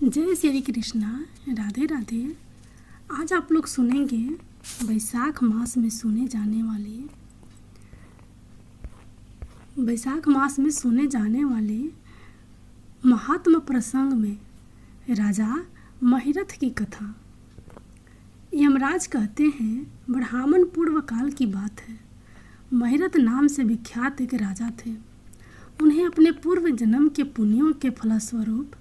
जय श्री कृष्णा। राधे राधे। आज आप लोग सुनेंगे वैशाख मास में सुने जाने वाले महात्मा प्रसंग में राजा महिरथ की कथा। यमराज कहते हैं, ब्राह्मण पूर्व काल की बात है। महिरथ नाम से विख्यात एक राजा थे। उन्हें अपने पूर्व जन्म के पुण्यों के फलस्वरूप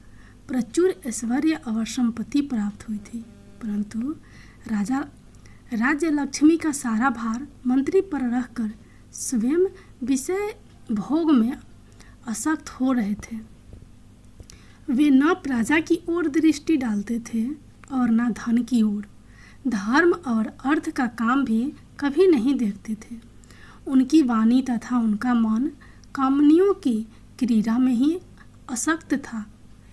प्रचुर ऐश्वर्य और संपत्ति प्राप्त हुई थी, परंतु राज्य लक्ष्मी का सारा भार मंत्री पर रखकर स्वयं विषय भोग में आसक्त हो रहे थे। वे न प्रजा की ओर दृष्टि डालते थे और न धन की ओर। धर्म और अर्थ का काम भी कभी नहीं देखते थे। उनकी वाणी तथा उनका मन कामनियों की क्रीड़ा में ही आसक्त था।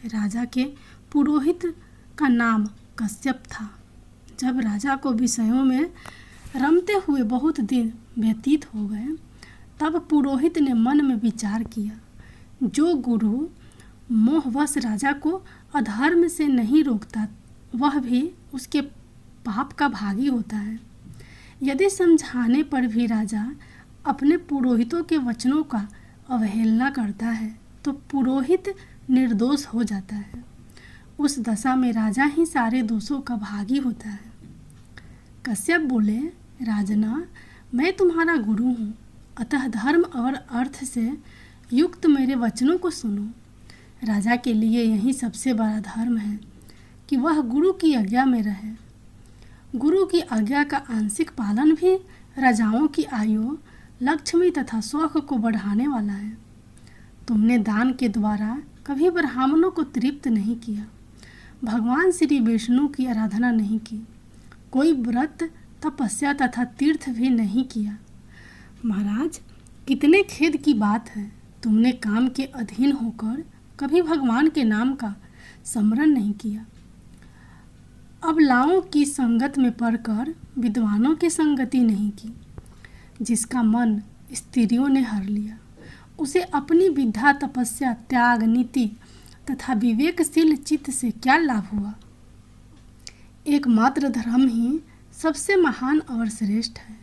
राजा के पुरोहित का नाम कश्यप था। जब राजा को विषयों में रमते हुए बहुत दिन व्यतीत हो गए, तब पुरोहित ने मन में विचार किया, जो गुरु मोहवश राजा को अधर्म से नहीं रोकता, वह भी उसके पाप का भागी होता है। यदि समझाने पर भी राजा अपने पुरोहितों के वचनों का अवहेलना करता है, तो पुरोहित निर्दोष हो जाता है। उस दशा में राजा ही सारे दोषों का भागी होता है। कश्यप बोले, राजना, मैं तुम्हारा गुरु हूँ, अतः धर्म और अर्थ से युक्त मेरे वचनों को सुनो। राजा के लिए यही सबसे बड़ा धर्म है कि वह गुरु की आज्ञा में रहे। गुरु की आज्ञा का आंशिक पालन भी राजाओं की आयु, लक्ष्मी तथा शौक को बढ़ाने वाला है। तुमने दान के द्वारा कभी ब्राह्मणों को तृप्त नहीं किया, भगवान श्री विष्णु की आराधना नहीं की, कोई व्रत, तपस्या तथा तीर्थ भी नहीं किया। महाराज, कितने खेद की बात है, तुमने काम के अधीन होकर कभी भगवान के नाम का स्मरण नहीं किया। अबलाओं की संगत में पड़कर विद्वानों की संगति नहीं की। जिसका मन स्त्रियों ने हर लिया, उसे अपनी विद्या, तपस्या, त्याग, नीति तथा विवेकशील चित्त से क्या लाभ हुआ। एकमात्र धर्म ही सबसे महान और श्रेष्ठ है,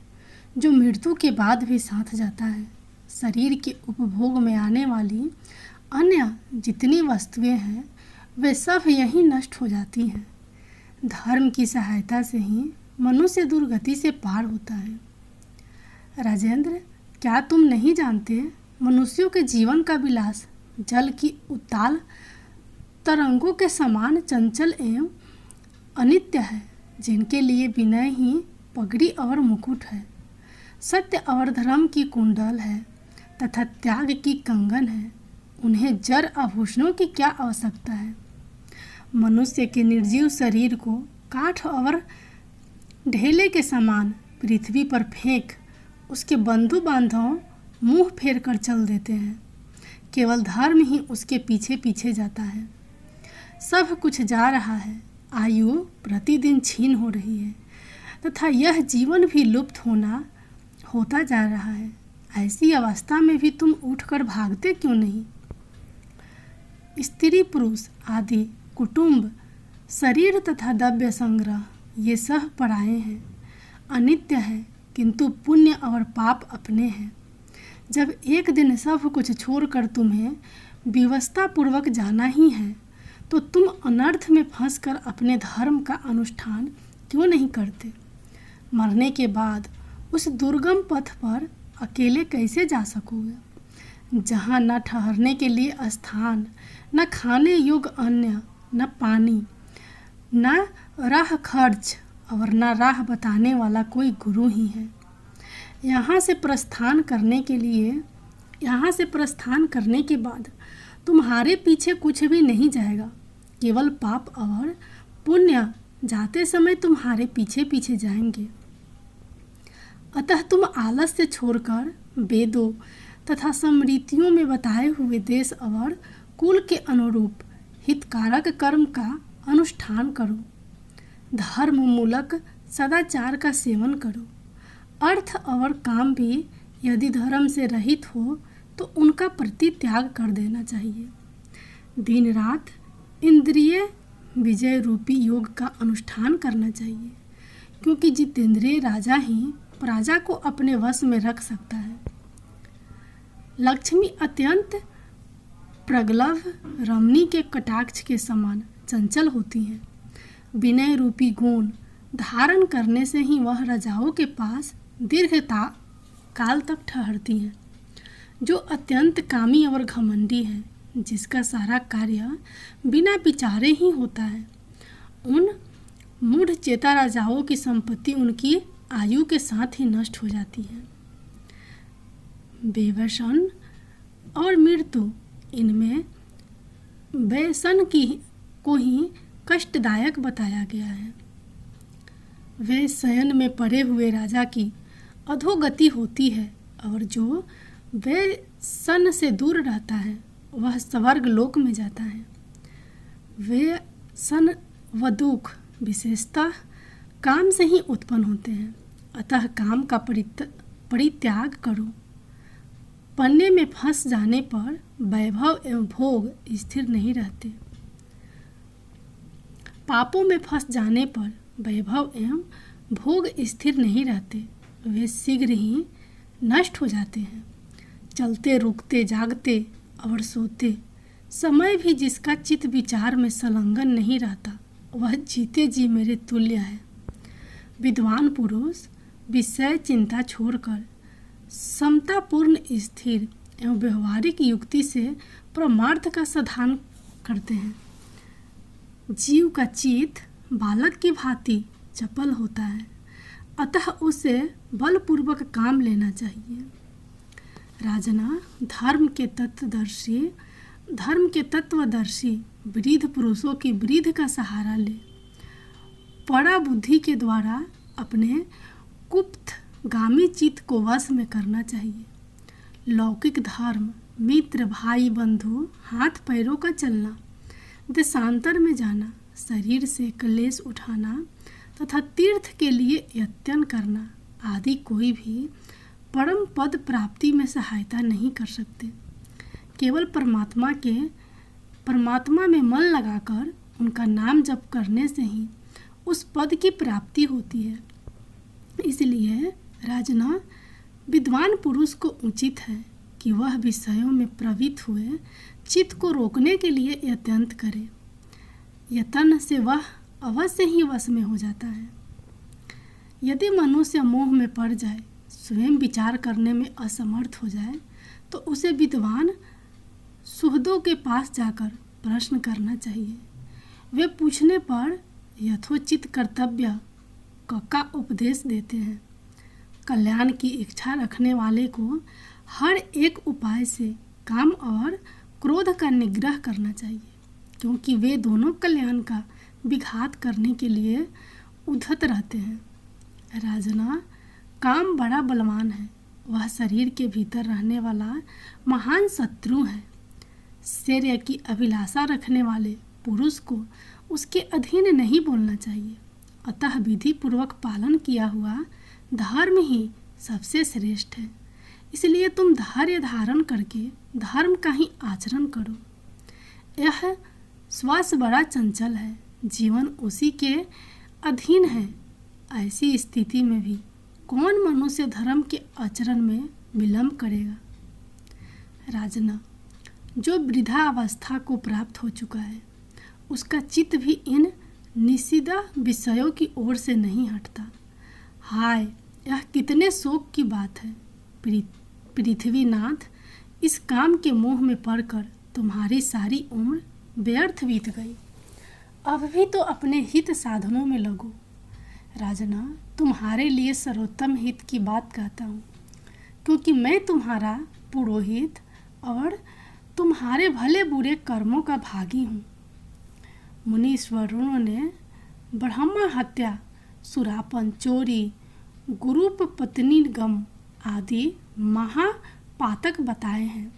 जो मृत्यु के बाद भी साथ जाता है। शरीर के उपभोग में आने वाली अन्य जितनी वस्तुएं हैं, वे सब यहीं नष्ट हो जाती हैं। धर्म की सहायता से ही मनुष्य दुर्गति से पार होता है। राजेंद्र, क्या तुम नहीं जानते, मनुष्यों के जीवन का विलास जल की उताल तरंगों के समान चंचल एवं अनित्य है, जिनके लिए विनय ही पगड़ी और मुकुट है, सत्य और धर्म की कुंडल है तथा त्याग की कंगन है। उन्हें जड़ आभूषणों की क्या आवश्यकता है। मनुष्य के निर्जीव शरीर को काठ और ढेले के समान पृथ्वी पर फेंक उसके बंधु बांधव मुंह फेर कर चल देते हैं। केवल धर्म ही उसके पीछे पीछे जाता है। सब कुछ जा रहा है, आयु प्रतिदिन छीन हो रही है तथा यह जीवन भी लुप्त होता जा रहा है। ऐसी अवस्था में भी तुम उठकर भागते क्यों नहीं। स्त्री पुरुष आदि कुटुंब, शरीर तथा द्रव्य संग्रह, ये सब पराये हैं, अनित्य है, किंतु पुण्य और पाप अपने हैं। जब एक दिन सब कुछ छोड़कर तुम्हें विवशता पूर्वक जाना ही है, तो तुम अनर्थ में फंसकर अपने धर्म का अनुष्ठान क्यों नहीं करते। मरने के बाद उस दुर्गम पथ पर अकेले कैसे जा सकोगे, जहाँ न ठहरने के लिए स्थान, न खाने योग्य अन्न, न पानी, न राह खर्च और न राह बताने वाला कोई गुरु ही है। यहाँ से प्रस्थान करने के बाद तुम्हारे पीछे कुछ भी नहीं जाएगा, केवल पाप और पुण्य जाते समय तुम्हारे पीछे पीछे जाएंगे। अतः तुम आलस्य छोड़कर वेदों तथा स्मृतियों में बताए हुए देश और कुल के अनुरूप हितकारक कर्म का अनुष्ठान करो। धर्म मूलक सदाचार का सेवन करो। अर्थ और काम भी यदि धर्म से रहित हो तो उनका परित्याग कर देना चाहिए। दिन रात इंद्रिय विजय रूपी योग का अनुष्ठान करना चाहिए, क्योंकि जितेंद्रिय राजा ही प्रजा को अपने वश में रख सकता है। लक्ष्मी अत्यंत प्रगल्भ रमणी के कटाक्ष के समान चंचल होती हैं। विनय रूपी गुण धारण करने से ही वह राजाओं के पास काल तक ठहरती हैं। जो अत्यंत कामी और घमंडी है, जिसका सारा कार्य बिना विचारे ही होता है, उन मूढ़ चेता राजाओं की संपत्ति उनकी आयु के साथ ही नष्ट हो जाती है। बेवसन और मृत्यु, इनमें व्यसन को ही कष्टदायक बताया गया है। वे शयन में पड़े हुए राजा की अधोगति होती है, और जो व्यसन से दूर रहता है वह स्वर्ग लोक में जाता है। व्यसन व दुख विशेषतः काम से ही उत्पन्न होते हैं, अतः काम का परित्याग करो। पन्ने में फंस जाने पर वैभव एवं भोग स्थिर नहीं रहते। पापों में फंस जाने पर वैभव एवं भोग स्थिर नहीं रहते, वे शीघ्र ही नष्ट हो जाते हैं। चलते रुकते जागते और सोते समय भी जिसका चित्त विचार में संलग्न नहीं रहता, वह जीते जी मेरे तुल्य है। विद्वान पुरुष विषय चिंता छोड़कर समतापूर्ण स्थिर एवं व्यवहारिक युक्ति से परमार्थ का साधन करते हैं। जीव का चित्त बालक की भांति चपल होता है, अतः उसे बलपूर्वक काम लेना चाहिए। राजना, धर्म के तत्वदर्शी वृद्ध पुरुषों की वृद्ध का सहारा ले। पड़ा बुद्धि के द्वारा अपने कुप्त गामी चित्त को वश में करना चाहिए। लौकिक धर्म, मित्र, भाई, बंधु, हाथ पैरों का चलना, देशांतर में जाना, शरीर से क्लेश उठाना तथा तीर्थ के लिए यत्न करना आदि कोई भी परम पद प्राप्ति में सहायता नहीं कर सकते। केवल परमात्मा में मन लगाकर उनका नाम जप करने से ही उस पद की प्राप्ति होती है। इसलिए राजना, विद्वान पुरुष को उचित है कि वह विषयों में प्रवृत्त हुए चित्त को रोकने के लिए यत्न करे। यत्न से वह अवश्य ही वश में हो जाता है। यदि मनुष्य मोह में पड़ जाए, स्वयं विचार करने में असमर्थ हो जाए, तो उसे विद्वान सुहृदों के पास जाकर प्रश्न करना चाहिए। वे पूछने पर यथोचित कर्तव्य का उपदेश देते हैं। कल्याण की इच्छा रखने वाले को हर एक उपाय से काम और क्रोध का निग्रह करना चाहिए, क्योंकि वे दोनों कल्याण का विघात करने के लिए उद्धत रहते हैं। राजना, काम बड़ा बलवान है, वह शरीर के भीतर रहने वाला महान शत्रु है। श्रेय की अभिलाषा रखने वाले पुरुष को उसके अधीन नहीं बोलना चाहिए, अतः विधि पूर्वक पालन किया हुआ धर्म ही सबसे श्रेष्ठ है। इसलिए तुम धैर्य धारण करके धर्म का ही आचरण करो। यह श्वास बड़ा चंचल है, जीवन उसी के अधीन है। ऐसी स्थिति में भी कौन मनुष्य धर्म के आचरण में विलंब करेगा। राजना, जो वृद्धावस्था को प्राप्त हो चुका है, उसका चित्त भी इन निषिद्ध विषयों की ओर से नहीं हटता। हाय, यह कितने शोक की बात है। पृथ्वीनाथ, इस काम के मोह में पड़कर तुम्हारी सारी उम्र व्यर्थ बीत गई। अब भी तो अपने हित साधनों में लगो। राजना, तुम्हारे लिए सर्वोत्तम हित की बात कहता हूँ, क्योंकि मैं तुम्हारा पुरोहित और तुम्हारे भले बुरे कर्मों का भागी हूँ। मुनीश्वरों ने ब्रह्म हत्या, सुरापन, चोरी, गुरूप पत्नी गम आदि महापातक बताए हैं।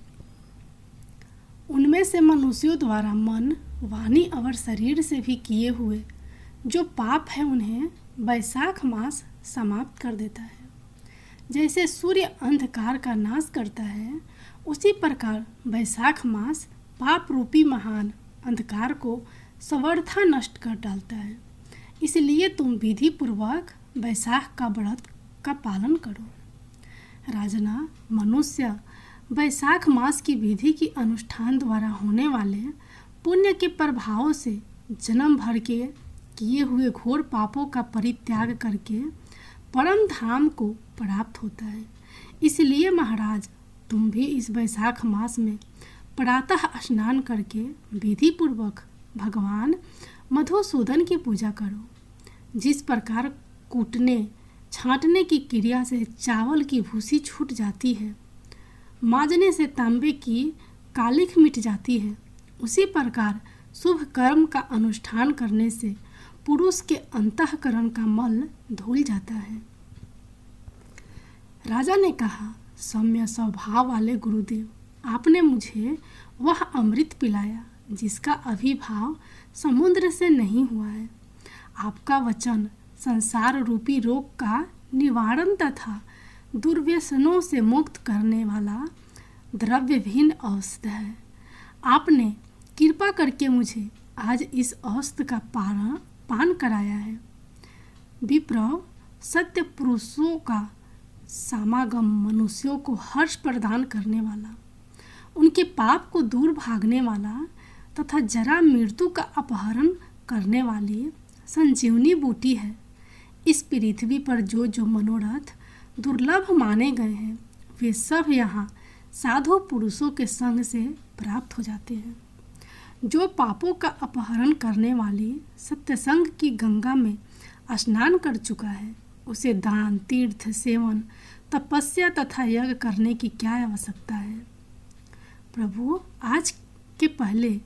उनमें से मनुष्यों द्वारा मन, वाणी और शरीर से भी किए हुए जो पाप है, उन्हें वैशाख मास समाप्त कर देता है। जैसे सूर्य अंधकार का नाश करता है, उसी प्रकार वैशाख मास पाप रूपी महान अंधकार को समर्था नष्ट कर डालता है। इसलिए तुम विधि पूर्वक वैशाख का व्रत का पालन करो। राजना, मनुष्य वैशाख मास की विधि की अनुष्ठान द्वारा होने वाले पुण्य के प्रभाव से जन्म भर के किए हुए घोर पापों का परित्याग करके परम धाम को प्राप्त होता है। इसलिए महाराज, तुम भी इस वैशाख मास में प्रातः स्नान करके विधि पूर्वक भगवान मधुसूदन की पूजा करो। जिस प्रकार कूटने छांटने की क्रिया से चावल की भूसी छूट जाती है, माजने से तांबे की कालिख मिट जाती है, उसी प्रकार शुभ कर्म का अनुष्ठान करने से पुरुष के अंतःकरण का मल धुल जाता है। राजा ने कहा, सौम्य स्वभाव वाले गुरुदेव, आपने मुझे वह अमृत पिलाया जिसका अभिभाव समुद्र से नहीं हुआ है। आपका वचन संसार रूपी रोग का निवारण तथा दुर्व्यसनों से मुक्त करने वाला द्रव्यहीन औषध है। आपने कृपा करके मुझे आज इस औषध का पान कराया है। विप्र, सत्य पुरुषों का समागम मनुष्यों को हर्ष प्रदान करने वाला, उनके पाप को दूर भागने वाला तथा जरा मृत्यु का अपहरण करने वाली संजीवनी बूटी है। इस पृथ्वी पर जो जो मनोरथ दुर्लभ माने गए हैं, वे सब यहाँ साधु पुरुषों के संग से प्राप्त हो जाते हैं। जो पापों का अपहरण करने वाली सत्यसंग की गंगा में स्नान कर चुका है, उसे दान, तीर्थ, सेवन, तपस्या तथा यज्ञ करने की क्या आवश्यकता है। प्रभु, आज के पहले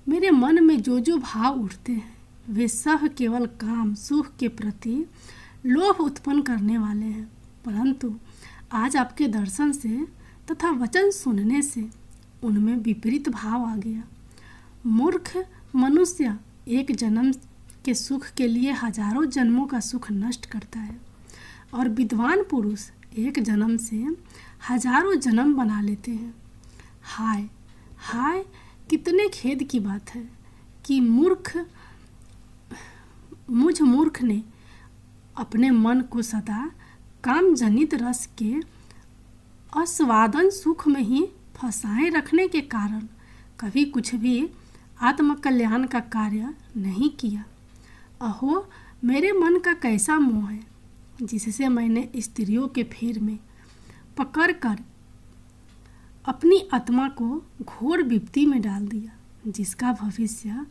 मेरे मन में जो जो भाव उठते हैं, वे सब केवल काम सुख के प्रति लोभ उत्पन्न करने वाले हैं। परंतु आज आपके दर्शन से तथा वचन सुनने से उनमें विपरीत भाव आ गया। मूर्ख मनुष्य एक जन्म के सुख के लिए हजारों जन्मों का सुख नष्ट करता है, और विद्वान पुरुष एक जन्म से हजारों जन्म बना लेते हैं। हाय हाय, कितने खेद की बात है कि मुझ मूर्ख ने अपने मन को सदा काम जनित रस के आस्वादन सुख में ही फंसाए रखने के कारण कभी कुछ भी आत्मकल्याण का कार्य नहीं किया। अहो, मेरे मन का कैसा मोह है, जिससे मैंने स्त्रियों के फेर में पकड़कर अपनी आत्मा को घोर विपत्ति में डाल दिया, जिसका भविष्य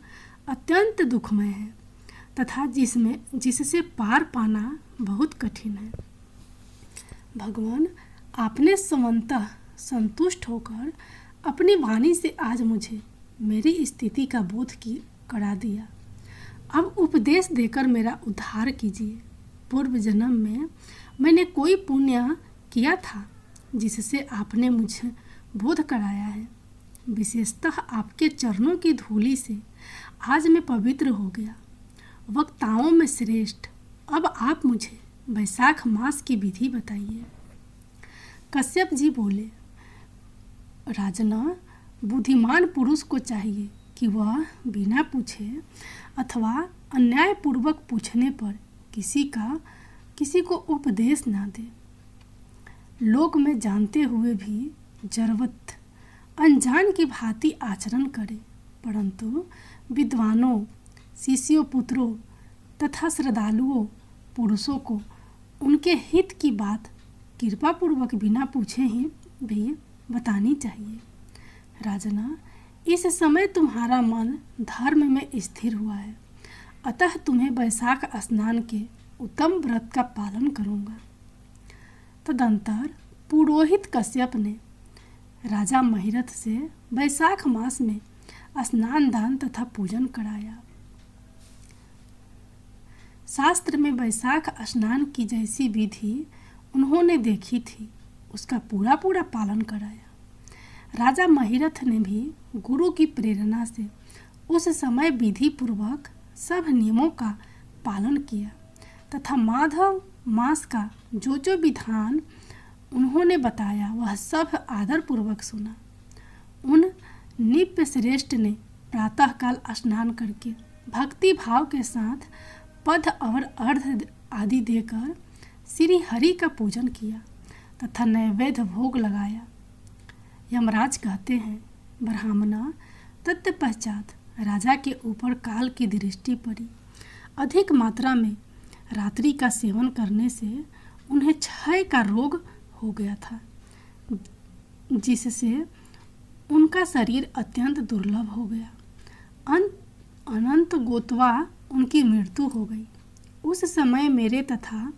अत्यंत दुखमय है तथा जिससे पार पाना बहुत कठिन है। भगवान, आपने समन्तः संतुष्ट होकर अपनी वाणी से आज मुझे मेरी स्थिति का बोध करा दिया। अब उपदेश देकर मेरा उद्धार कीजिए। पूर्व जन्म में मैंने कोई पुण्य किया था जिससे आपने मुझे बोध कराया है। विशेषतः आपके चरणों की धूलि से आज मैं पवित्र हो गया। वक्ताओं में श्रेष्ठ, अब आप मुझे वैशाख मास की विधि बताइए। कश्यप जी बोले, राजना, बुद्धिमान पुरुष को चाहिए कि वह बिना पूछे अथवा अन्यायपूर्वक पूछने पर किसी को उपदेश ना दे। लोक में जानते हुए भी जरवत अनजान की भांति आचरण करे, परंतु विद्वानों, शिष्यों, पुत्रों तथा श्रद्धालुओं पुरुषों को उनके हित की बात कृपापूर्वक बिना पूछे ही भी बतानी चाहिए। राजना, इस समय तुम्हारा मन धर्म में स्थिर हुआ है, अतः तुम्हें वैशाख स्नान के उत्तम व्रत का पालन करूँगा। तदंतर पुरोहित कश्यप ने राजा महिरथ से वैशाख मास में स्नान, दान तथा पूजन कराया। शास्त्र में वैशाख स्नान की जैसी विधि उन्होंने देखी थी, उसका पूरा पालन कराया। राजा महिरथ ने भी गुरु की प्रेरणा से उस समय विधि पूर्वक सब नियमों का पालन किया तथा माधव मास का जो विधान उन्होंने बताया वह सब आदर पूर्वक सुना। उन निप्य श्रेष्ठ ने प्रातःकाल स्नान करके भक्ति भाव के साथ पद और अर्घ आदि देकर श्री हरि का पूजन किया तथा नैवेद्य भोग लगाया। यमराज कहते हैं, ब्राह्मणा, तत्पश्चात राजा के ऊपर काल की दृष्टि पड़ी। अधिक मात्रा में रात्रि का सेवन करने से उन्हें क्षय का रोग हो गया था, जिससे उनका शरीर अत्यंत दुर्लभ हो गया। अनंत गोतवा उनकी मृत्यु हो गई। उस समय मेरे तथा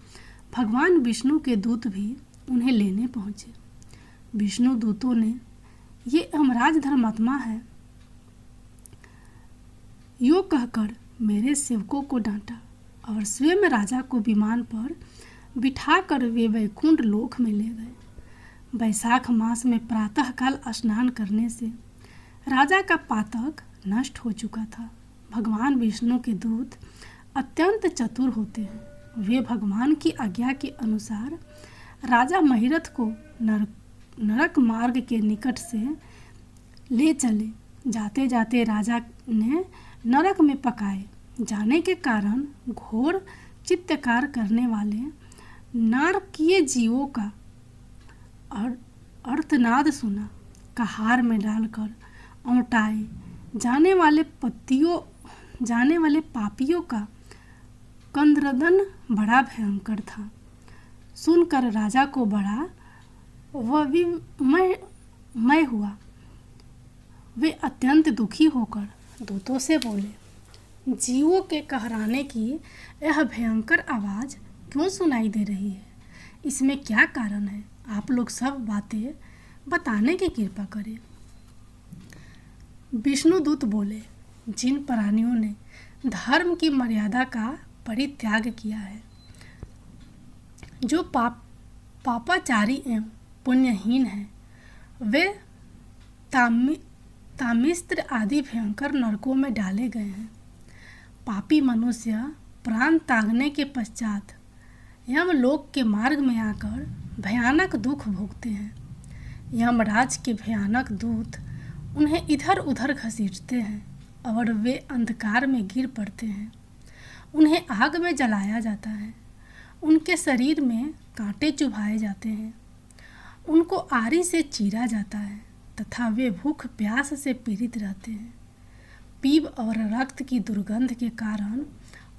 भगवान विष्णु के दूत भी उन्हें लेने पहुँचे। विष्णु दूतों ने ये यमराज धर्मात्मा है यो कहकर मेरे सेवकों को डांटा और स्वयं राजा को विमान पर बिठाकर वे वैकुंठ लोक में ले गए। वैशाख मास में प्रातःकाल स्नान करने से राजा का पातक नष्ट हो चुका था। भगवान विष्णु के दूत अत्यंत चतुर होते हैं। वे भगवान की आज्ञा के अनुसार राजा महिरथ को नरक मार्ग के निकट से ले चले। जाते जाते राजा ने नरक में पकाए जाने के कारण घोर चित्तकार करने वाले नारकीय जीवों का अर्थनाद सुना। कहार में डालकर औंटाए जाने वाले पापियों का कंद्रदन बड़ा भयंकर था। सुनकर राजा को बड़ा विस्मय हुआ। वे अत्यंत दुखी होकर दूतों से बोले, जीवों के कहराने की यह भयंकर आवाज़ क्यों सुनाई दे रही है? इसमें क्या कारण है? आप लोग सब बातें बताने की कृपा करें। विष्णुदूत बोले, जिन प्राणियों ने धर्म की मर्यादा का परित्याग किया है, जो पापाचारी एवं पुण्यहीन हैं, वे तामिस्त्र आदि भयंकर नरकों में डाले गए हैं। पापी मनुष्य प्राण त्यागने के पश्चात यमलोक के मार्ग में आकर भयानक दुख भोगते हैं। यमराज के भयानक दूत उन्हें इधर उधर घसीटते हैं और वे अंधकार में गिर पड़ते हैं। उन्हें आग में जलाया जाता है। उनके शरीर में कांटे चुभाए जाते हैं। उनको आरी से चीरा जाता है तथा वे भूख प्यास से पीड़ित रहते हैं। पीप और रक्त की दुर्गंध के कारण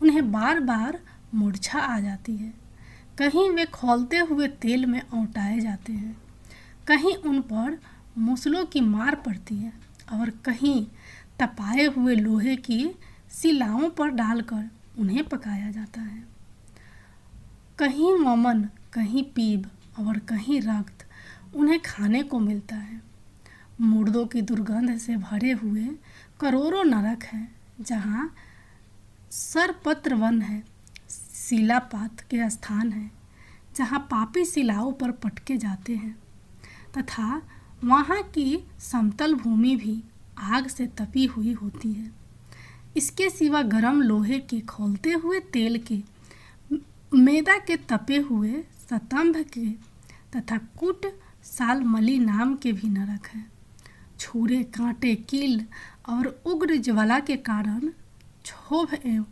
उन्हें बार बार मूर्छा आ जाती है। कहीं वे खौलते हुए तेल में औंटाए जाते हैं, कहीं उन पर मूसलों की मार पड़ती है और कहीं तपाए हुए लोहे की शिलाओं पर डालकर उन्हें पकाया जाता है। कहीं वमन, कहीं पीप और कहीं रक्त उन्हें खाने को मिलता है। मुर्दों की दुर्गंध से भरे हुए करोड़ों नरक हैं, जहाँ सरपत्र वन है, शिलापात के स्थान है, जहाँ पापी शिलाओं पर पटके जाते हैं तथा वहाँ की समतल भूमि भी आग से तपी हुई होती है। इसके सिवा गर्म लोहे के खौलते हुए तेल के, मैदा के तपे हुए स्तंभ के तथा कुट सालमली नाम के भी नरक हैं। छुरे, कांटे, कील और उग्र ज्वाला के कारण क्षोभ एवं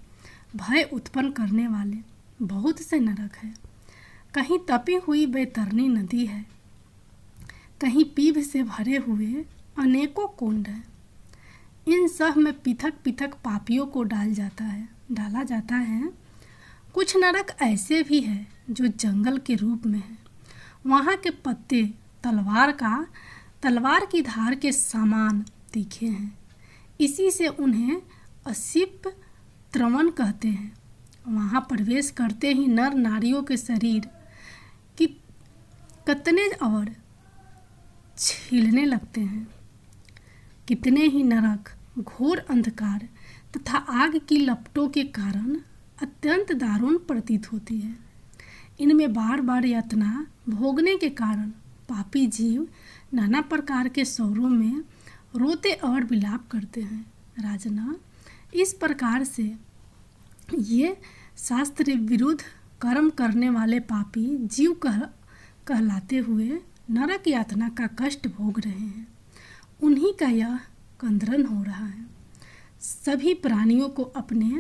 भय उत्पन्न करने वाले बहुत से नरक हैं। कहीं तपी हुई बैतरनी नदी है, कहीं पीप से भरे हुए अनेकों कुंड हैं। इन सब में पृथक पृथक पापियों को डाला जाता है। कुछ नरक ऐसे भी हैं जो जंगल के रूप में हैं। वहाँ के पत्ते तलवार की धार के समान तीखे हैं। इसी से उन्हें असिप त्रवन कहते हैं। वहाँ प्रवेश करते ही नर नारियों के शरीर की कतने और छीलने लगते हैं। कितने ही नरक घोर अंधकार तथा आग की लपटों के कारण अत्यंत दारुण प्रतीत होती है। इनमें बार बार यातना भोगने के कारण पापी जीव नाना प्रकार के स्वरों में रोते और विलाप करते हैं। राजना, इस प्रकार से ये शास्त्र विरुद्ध कर्म करने वाले पापी जीव कहलाते हुए नरक यातना का कष्ट भोग रहे हैं। उन्हीं का यह कंदरन हो रहा है। सभी प्राणियों को अपने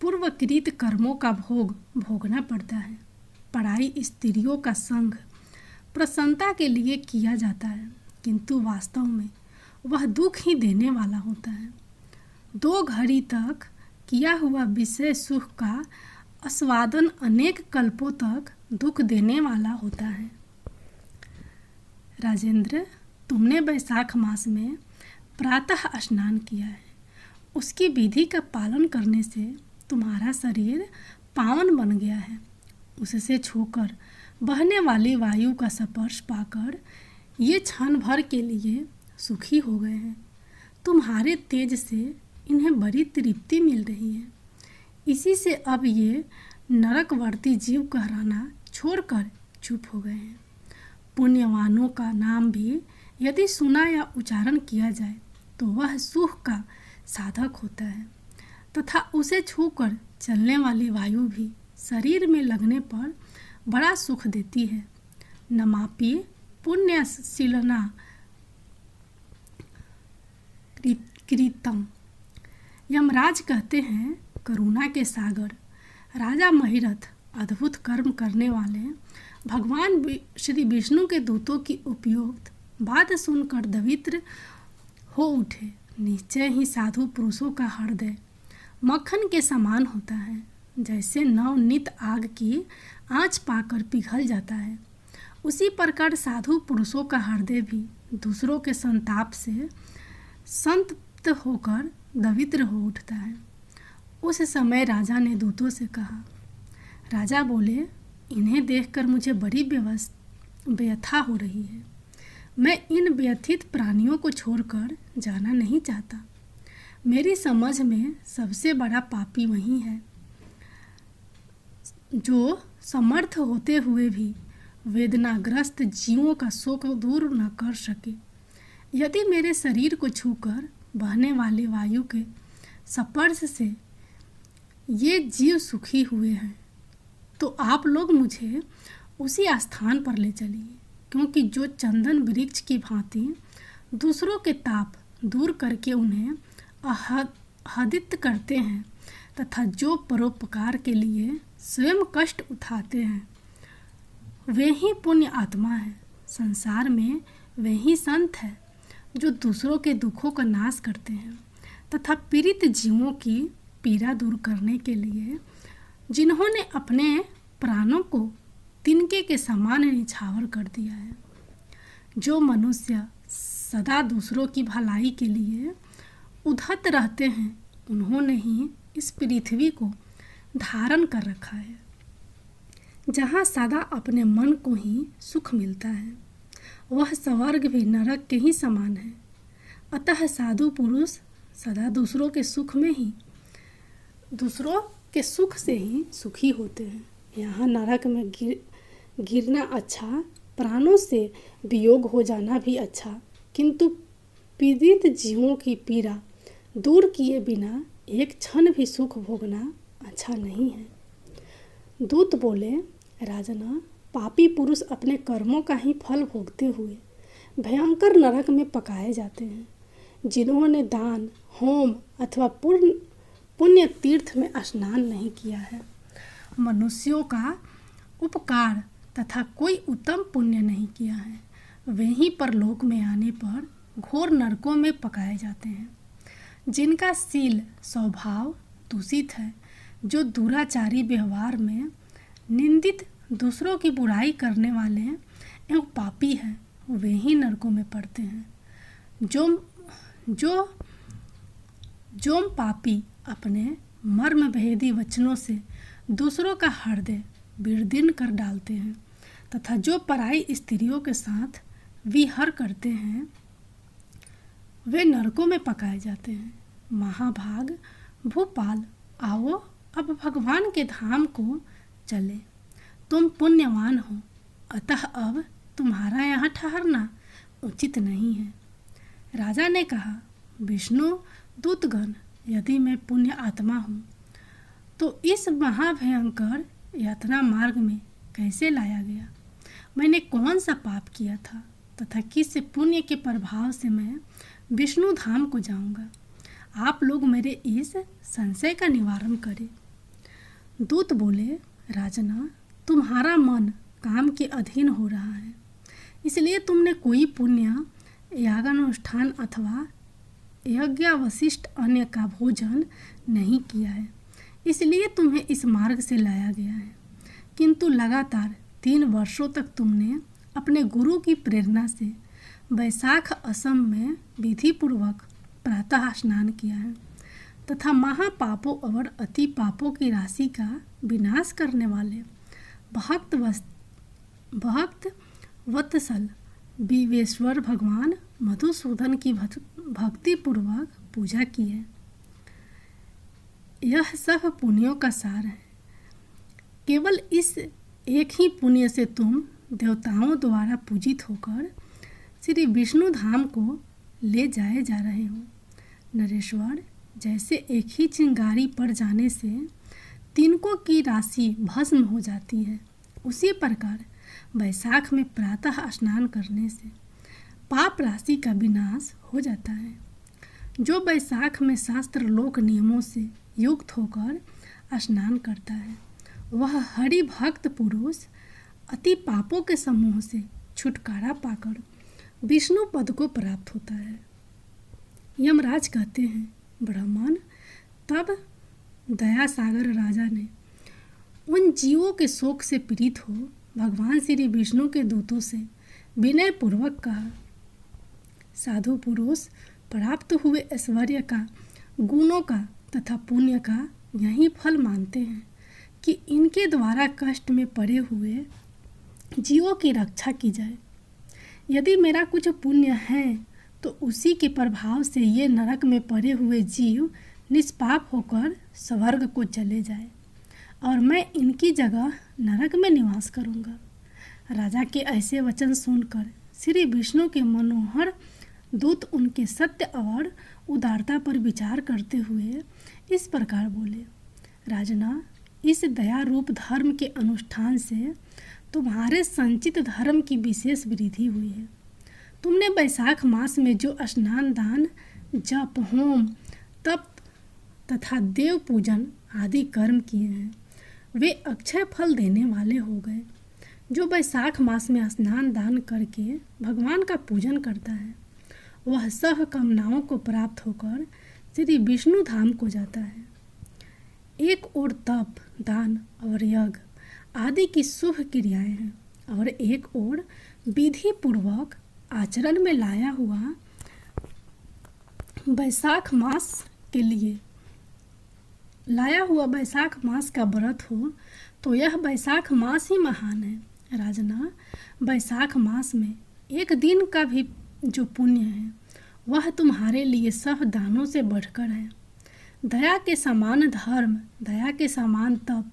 पूर्वकृत कर्मों का भोग भोगना पड़ता है। पराई स्त्रियों का संग प्रसन्नता के लिए किया जाता है, किंतु वास्तव में वह दुख ही देने वाला होता है। 2 घड़ी तक किया हुआ विषय सुख का आस्वादन अनेक कल्पों तक दुख देने वाला होता है। राजेंद्र, तुमने वैशाख मास में प्रातः स्नान किया है। उसकी विधि का पालन करने से तुम्हारा शरीर पावन बन गया है। उससे छूकर बहने वाली वायु का स्पर्श पाकर ये क्षण भर के लिए सुखी हो गए हैं। तुम्हारे तेज से इन्हें बड़ी तृप्ति मिल रही है। इसी से अब ये नरकवर्ती जीव कहलाना छोड़कर चुप हो गए हैं। पुण्यवानों का नाम भी यदि सुना या उच्चारण किया जाए तो वह सुख का साधक होता है, तथा उसे छूकर चलने वाली वायु भी शरीर में लगने पर बड़ा सुख देती है। नमापि पुण्यशीलना कृतम। यमराज कहते हैं, करुणा के सागर राजा महिरथ अद्भुत कर्म करने वाले भगवान श्री विष्णु के दूतों की उपयुक्त बात सुनकर दवित्र हो उठे। निश्चय ही साधु पुरुषों का हृदय मक्खन के समान होता है, जैसे नवनीत आग की आँच पाकर पिघल जाता है। उसी प्रकार साधु पुरुषों का हृदय भी दूसरों के संताप से संतप्त होकर दवित्र हो उठता है। उस समय राजा ने दूतों से कहा। राजा बोले, इन्हें देखकर मुझे बड़ी व्यथा हो रही है। मैं इन व्यथित प्राणियों को छोड़कर जाना नहीं चाहता। मेरी समझ में सबसे बड़ा पापी वही है जो समर्थ होते हुए भी वेदनाग्रस्त जीवों का शोक दूर न कर सके। यदि मेरे शरीर को छूकर बहने वाले वायु के स्पर्श से ये जीव सुखी हुए हैं, तो आप लोग मुझे उसी स्थान पर ले चलिए, क्योंकि जो चंदन वृक्ष की भांति दूसरों के ताप दूर करके उन्हें आह्लादित करते हैं, तथा जो परोपकार के लिए स्वयं कष्ट उठाते हैं, वे ही पुण्य आत्मा है। संसार में वे ही संत है जो दूसरों के दुखों का नाश करते हैं, तथा पीड़ित जीवों की पीड़ा दूर करने के लिए जिन्होंने अपने प्राणों को तिनके के समान निछावर कर दिया है। जो मनुष्य सदा दूसरों की भलाई के लिए उद्धत रहते हैं, उन्होंने ही इस पृथ्वी को धारण कर रखा है, जहाँ सदा अपने मन को ही सुख मिलता है। वह स्वर्ग भी नरक के ही समान है। अतः साधु पुरुष सदा दूसरों के सुख से ही सुखी होते हैं। यहाँ नरक में गिरना अच्छा, प्राणों से वियोग हो जाना भी अच्छा, किंतु पीड़ित जीवों की पीड़ा दूर किए बिना एक क्षण भी सुख भोगना अच्छा नहीं है। दूत बोले, राजना, पापी पुरुष अपने कर्मों का ही फल भोगते हुए भयंकर नरक में पकाए जाते हैं। जिन्होंने दान, होम अथवा पुण्य तीर्थ में स्नान नहीं किया है, मनुष्यों का उपकार तथा कोई उत्तम पुण्य नहीं किया है, वे ही परलोक में आने पर घोर नरकों में पकाए जाते हैं। जिनका शील स्वभाव दूषित है, जो दुराचारी व्यवहार में निंदित, दूसरों की बुराई करने वाले एवं पापी हैं, वे ही नरकों में पड़ते हैं। जो पापी अपने मर्म भेदी वचनों से दूसरों का हृदय विदीर्ण कर डालते हैं, तथा जो पराई स्त्रियों के साथ विहार करते हैं, वे नरकों में पकाए जाते हैं। महाभाग भूपाल, आओ अब भगवान के धाम को चले। तुम पुण्यवान हो, अतः अब तुम्हारा यहाँ ठहरना उचित नहीं है। राजा ने कहा, विष्णु दूतगण, यदि मैं पुण्य आत्मा हूँ तो इस महाभयंकर यात्रा मार्ग में कैसे लाया गया? मैंने कौन सा पाप किया था तथा किस पुण्य के प्रभाव से मैं विष्णु धाम को जाऊंगा? आप लोग मेरे इस संशय का निवारण करें। दूत बोले, राजना, तुम्हारा मन काम के अधीन हो रहा है, इसलिए तुमने कोई पुण्य यागानुष्ठान अथवा यज्ञावशिष्ट अन्य का भोजन नहीं किया है, इसलिए तुम्हें इस मार्ग से लाया गया है। किंतु लगातार 3 वर्षों तक तुमने अपने गुरु की प्रेरणा से वैशाख असम में विधिपूर्वक प्रातः स्नान किया है तथा महापापों और अति पापों की राशि का विनाश करने वाले भक्त वत्सल विवेश्वर भगवान मधुसूदन की भक्तिपूर्वक पूजा की है। यह सब पुण्यों का सार है। केवल इस एक ही पुण्य से तुम देवताओं द्वारा पूजित होकर श्री विष्णु धाम को ले जाए जा रहे हो। नरेश्वर, जैसे एक ही चिंगारी पड़ जाने से तिनकों की राशि भस्म हो जाती है, उसी प्रकार वैशाख में प्रातः स्नान करने से पाप राशि का विनाश हो जाता है। जो वैशाख में शास्त्र लोक नियमों से युक्त होकर स्नान करता है, वह हरि भक्त पुरुष अति पापों के समूह से छुटकारा पाकर विष्णु पद को प्राप्त होता है। यमराज कहते हैं, ब्राह्मण, तब दया सागर राजा ने उन जीवों के शोक से पीड़ित हो भगवान श्री विष्णु के दूतों से विनय पूर्वक कहा, साधु पुरुष प्राप्त हुए ऐश्वर्य का, गुणों का तथा पुण्य का यही फल मानते हैं कि इनके द्वारा कष्ट में पड़े हुए जीवों की रक्षा की जाए। यदि मेरा कुछ पुण्य है तो उसी के प्रभाव से ये नरक में पड़े हुए जीव निष्पाप होकर स्वर्ग को चले जाए और मैं इनकी जगह नरक में निवास करूँगा। राजा के ऐसे वचन सुनकर श्री विष्णु के मनोहर दूत उनके सत्य और उदारता पर विचार करते हुए इस प्रकार बोले, राजना, इस दया रूप धर्म के अनुष्ठान से तुम्हारे संचित धर्म की विशेष वृद्धि हुई है। तुमने वैशाख मास में जो स्नान, दान, जप, होम, तप तथा देव पूजन आदि कर्म किए हैं, वे अक्षय फल देने वाले हो गए। जो वैशाख मास में स्नान दान करके भगवान का पूजन करता है, वह सह कामनाओं को प्राप्त होकर श्री विष्णु धाम को जाता है। एक ओर तप, दान और यज्ञ आदि की शुभ क्रियाएं हैं और एक ओर विधि पूर्वक आचरण में लाया हुआ वैशाख मास का व्रत हो, तो यह वैशाख मास ही महान है। राजना, वैशाख मास में एक दिन का भी जो पुण्य है, वह तुम्हारे लिए सब दानों से बढ़कर है। दया के समान धर्म, दया के समान तप,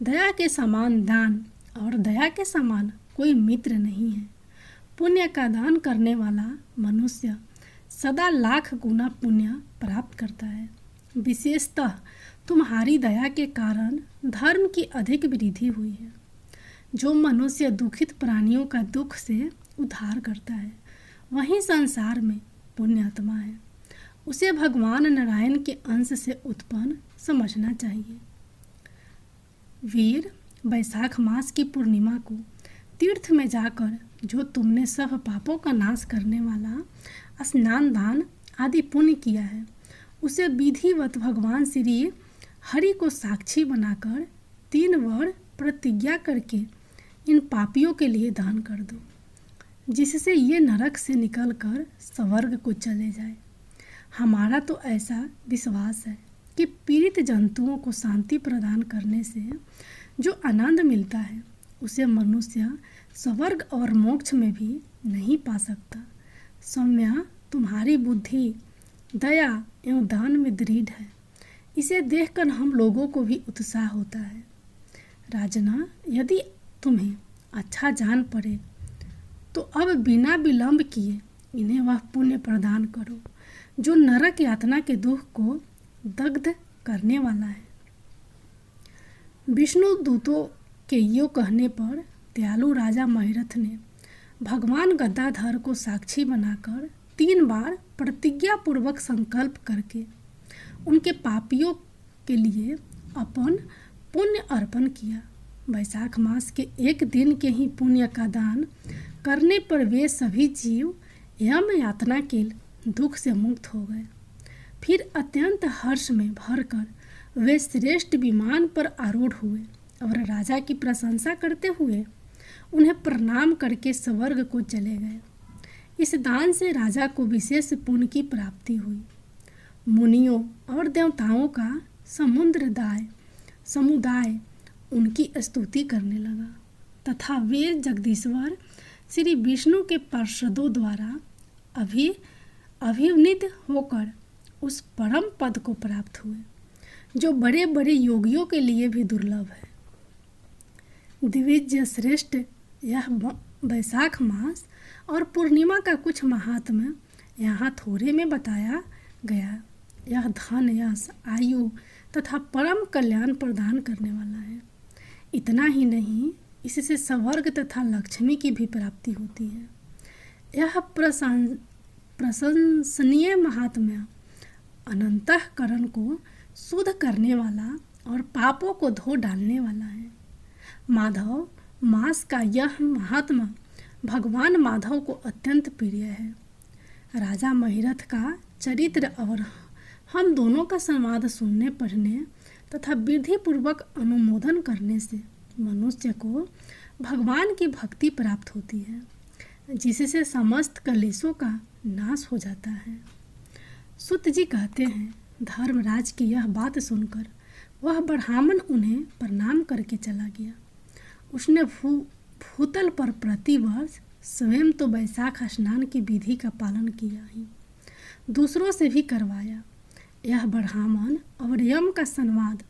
दया के समान दान और दया के समान कोई मित्र नहीं है। पुण्य का दान करने वाला मनुष्य सदा लाख गुना पुण्य प्राप्त करता है। विशेषतः तुम्हारी दया के कारण धर्म की अधिक वृद्धि हुई है। जो मनुष्य दुखित प्राणियों का दुख से उद्धार करता है, वही संसार में पुण्यात्मा है। उसे भगवान नारायण के अंश से उत्पन्न समझना चाहिए। वीर, वैशाख मास की पूर्णिमा को तीर्थ में जाकर जो तुमने सब पापों का नाश करने वाला स्नान, दान आदि पुण्य किया है, उसे विधिवत भगवान श्री हरि को साक्षी बनाकर 3 बार प्रतिज्ञा करके इन पापियों के लिए दान कर दो, जिससे ये नरक से निकलकर स्वर्ग को चले जाए। हमारा तो ऐसा विश्वास है कि पीड़ित जंतुओं को शांति प्रदान करने से जो आनंद मिलता है, उसे मनुष्य स्वर्ग और मोक्ष में भी नहीं पा सकता। सौम्या, तुम्हारी बुद्धि दया एवं दान में दृढ़ है। इसे देखकर हम लोगों को भी उत्साह होता है। राजना, यदि तुम्हें अच्छा जान पड़े तो अब बिना विलंब किए इन्हें वह पुण्य प्रदान करो जो नरक यातना के दुख को दग्ध करने वाला है। विष्णु दूतों के यो कहने पर दयालु राजा महिरथ ने भगवान गदाधर को साक्षी बनाकर 3 बार प्रतिज्ञा पूर्वक संकल्प करके उनके पापियों के लिए अपन पुण्य अर्पण किया। वैशाख मास के एक दिन के ही पुण्य का दान करने पर वे सभी जीव यम यातना के दुख से मुक्त हो गए। फिर अत्यंत हर्ष में भरकर वे श्रेष्ठ विमान पर आरूढ़ हुए और राजा की प्रशंसा करते हुए उन्हें प्रणाम करके स्वर्ग को चले गए। इस दान से राजा को विशेष पुण्य की प्राप्ति हुई। मुनियों और देवताओं का समुदाय उनकी स्तुति करने लगा तथा वीर जगदीश्वर श्री विष्णु के पार्षदों द्वारा अभिनीत होकर उस परम पद को प्राप्त हुए जो बड़े बड़े योगियों के लिए भी दुर्लभ है। दिव्य श्रेष्ठ यह वैशाख मास और पूर्णिमा का कुछ महात्म्य यहाँ थोड़े में बताया गया। यह धन, यश, आयु तथा परम कल्याण प्रदान करने वाला है। इतना ही नहीं, इससे स्वर्ग तथा लक्ष्मी की भी प्राप्ति होती है। यह प्रशंसनीय महात्म्य अनंतःकरण को शुद्ध करने वाला और पापों को धो डालने वाला है। माधव मास का यह महात्मा भगवान माधव को अत्यंत प्रिय है। राजा महिरथ का चरित्र और हम दोनों का संवाद सुनने, पढ़ने तथा विधि पूर्वक अनुमोदन करने से मनुष्य को भगवान की भक्ति प्राप्त होती है, जिससे समस्त कलेशों का नाश हो जाता है। सूत जी कहते हैं, धर्मराज की यह बात सुनकर वह ब्राह्मण उन्हें प्रणाम करके चला गया। उसने भूतल पर प्रतिवर्ष स्वयं तो वैशाख स्नान की विधि का पालन किया ही, दूसरों से भी करवाया। यह ब्राह्मण और यम का संवाद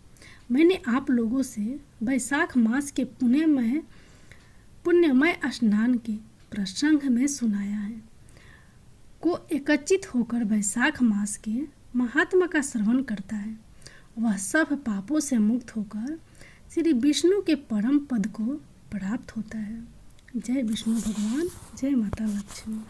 मैंने आप लोगों से वैशाख मास के पुण्यमय स्नान के प्रसंग में सुनाया है। को एकत्रित होकर वैशाख मास के महात्मा का श्रवण करता है, वह सब पापों से मुक्त होकर श्री विष्णु के परम पद को प्राप्त होता है। जय विष्णु भगवान, जय माता लक्ष्मी।